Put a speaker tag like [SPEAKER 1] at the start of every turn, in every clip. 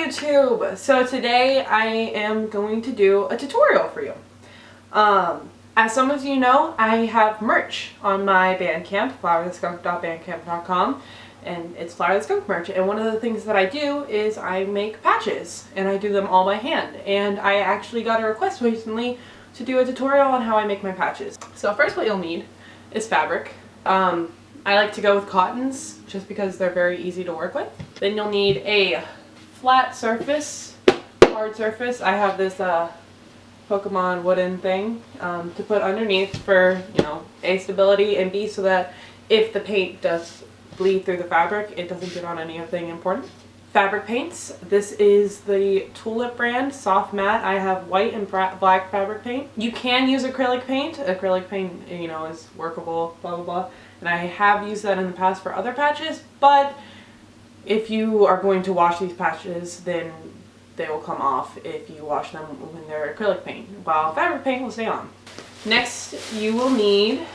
[SPEAKER 1] YouTube! So today I am going to do a tutorial for you. As some of you know, I have merch on my Bandcamp, flowertheskunk.bandcamp.com, and it's Flower the Skunk merch. And one of the things that I do is I make patches, and I do them all by hand. And I actually got a request recently to do a tutorial on how I make my patches. So first what you'll need is fabric. I like to go with cottons just because they're very easy to work with. Then you'll need a flat surface, hard surface. I have this Pokemon wooden thing to put underneath for, A, stability, and B, so that if the paint does bleed through the fabric, it doesn't get on anything important. Fabric paints. This is the Tulip brand, soft matte. I have white and black fabric paint. You can use acrylic paint. Acrylic paint, is workable, blah, blah, blah. And I have used that in the past for other patches, but if you are going to wash these patches, then they will come off if you wash them when they're acrylic paint, while fabric paint will stay on. Next, you will need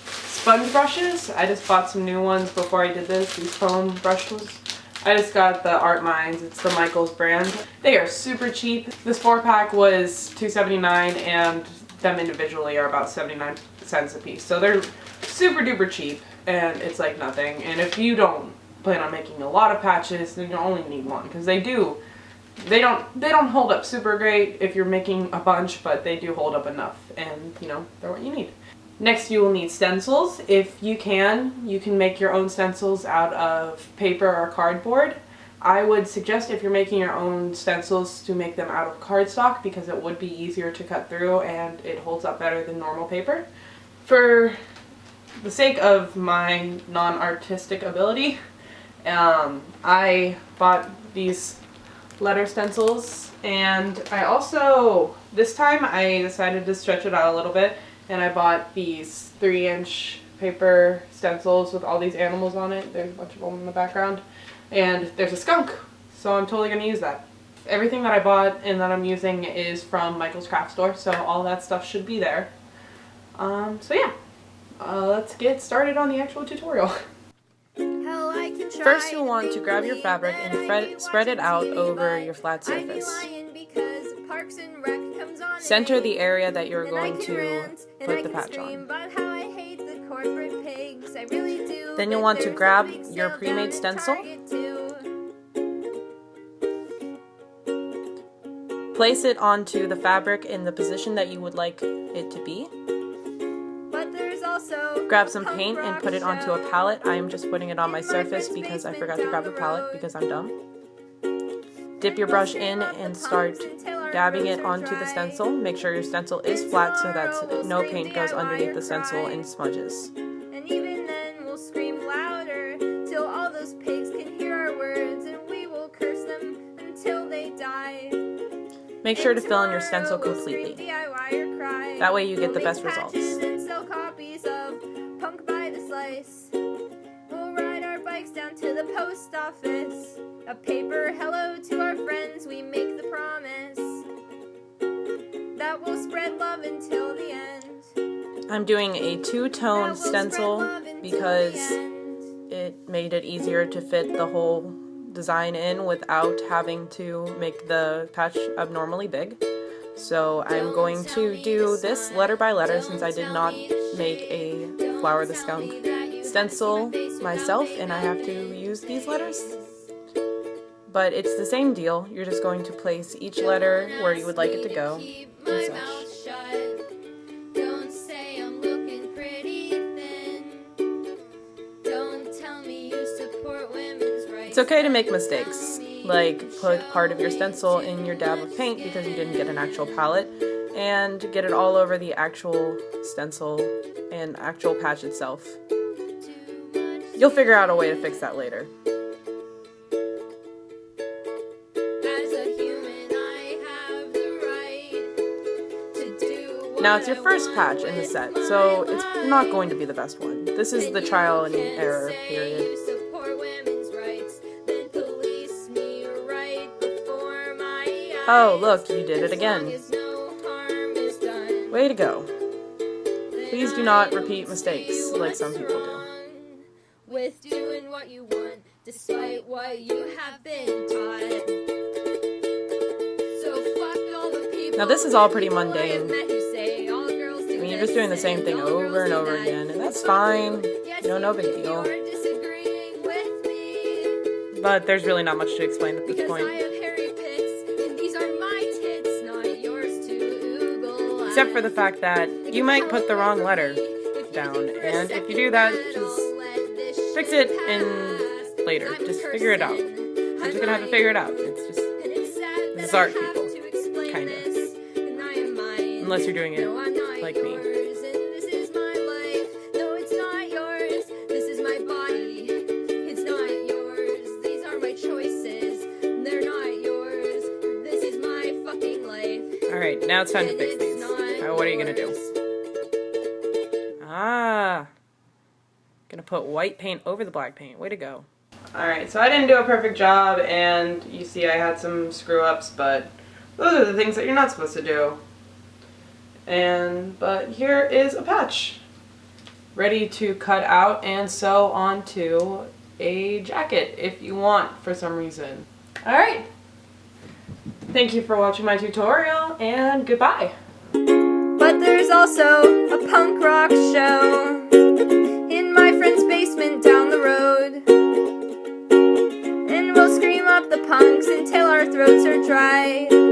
[SPEAKER 1] sponge brushes. I just bought some new ones before I did this, these foam brushes. I just got the Art Minds, it's the Michaels brand. They are super cheap. This 4-pack was $2.79 and them individually are about 79 cents a piece. So they're super duper cheap and it's like nothing. And if you don't plan on making a lot of patches, then you only need one, because they don't hold up super great if you're making a bunch, but they do hold up enough, and they're what you need. Next, you will need stencils. If you can make your own stencils out of paper or cardboard. I would suggest, if you're making your own stencils, to make them out of cardstock, because it would be easier to cut through and it holds up better than normal paper. For the sake of my non-artistic ability, I bought these letter stencils, and I also, this time I decided to stretch it out a little bit, and I bought these 3-inch paper stencils with all these animals on it. There's a bunch of them in the background, and there's a skunk, so I'm totally going to use that. Everything that I bought and that I'm using is from Michael's Craft Store, so all that stuff should be there. So yeah, let's get started on the actual tutorial. First, you'll want to grab your fabric and spread it out over your flat surface. Center the area that you're going to put the patch on. Then you'll want to grab your pre-made stencil, place it onto the fabric in the position that you would like it to be. Grab some paint and put it onto a palette. I am just putting it on my surface because I forgot to grab a palette because I'm dumb. Dip your brush in and start dabbing it onto the stencil. Make sure your stencil is flat so that no paint goes underneath the stencil and smudges.
[SPEAKER 2] And even then we'll scream louder till all those pigs can hear our words, and we will curse them until they die.
[SPEAKER 1] Make sure to fill in your stencil completely. That way you get the best results.
[SPEAKER 2] We'll ride our bikes down to the post office. A paper hello to our friends, we make the promise that we'll spread love until the end.
[SPEAKER 1] I'm doing a two-tone stencil because it made it easier to fit the whole design in without having to make the patch abnormally big. So I'm going to do this letter by letter, since I did not make a Flower the Skunk stencil myself and I have to use these letters. But it's the same deal. You're just going to place each letter where you would like it to go and such. It's okay to make mistakes, like put part of your stencil in your dab of paint because you didn't get an actual palette, and get it all over the actual stencil and actual patch itself. You'll figure out a way to fix that later. Now it's your first patch in the set, so it's not going to be the best one. This is the trial and error period. Oh, look, you did it again. Way to go. Please do not repeat mistakes like some people do.
[SPEAKER 2] With doing what you want, despite what what you have been taught. So fuck all the people.
[SPEAKER 1] Now this is all pretty
[SPEAKER 2] people I have
[SPEAKER 1] mundane.
[SPEAKER 2] met who say all girls do
[SPEAKER 1] I mean, you're
[SPEAKER 2] this
[SPEAKER 1] just doing the same thing
[SPEAKER 2] and all
[SPEAKER 1] over and
[SPEAKER 2] girls do
[SPEAKER 1] over
[SPEAKER 2] that.
[SPEAKER 1] again, and that's fine.
[SPEAKER 2] Yes,
[SPEAKER 1] You know, no big
[SPEAKER 2] even
[SPEAKER 1] deal.
[SPEAKER 2] you're disagreeing with me.
[SPEAKER 1] But there's really not much to explain at this
[SPEAKER 2] Because I
[SPEAKER 1] point.
[SPEAKER 2] have hairy pits, and these are my tits, not yours to Google.
[SPEAKER 1] Except for the fact that you might put the wrong letter down, and if you do that, just fix it in later. Just figure it out. You're just gonna have to figure it out. It's just, this is art, people. Kind of. Unless you're doing it like me.
[SPEAKER 2] This is my life. No, it's not yours. This is my body. It's not yours. These are my choices. They're not yours. This is my fucking life.
[SPEAKER 1] Alright, now it's time to fix these. What are you gonna do? Gonna put white paint over the black paint. Way to go. Alright, so I didn't do a perfect job, and you see I had some screw-ups, but those are the things that you're not supposed to do. But here is a patch. Ready to cut out and sew onto a jacket if you want for some reason. Alright. Thank you for watching my tutorial, and goodbye.
[SPEAKER 2] But there's also a punk rock show in my friend's basement down the road. And we'll scream up the punks until our throats are dry.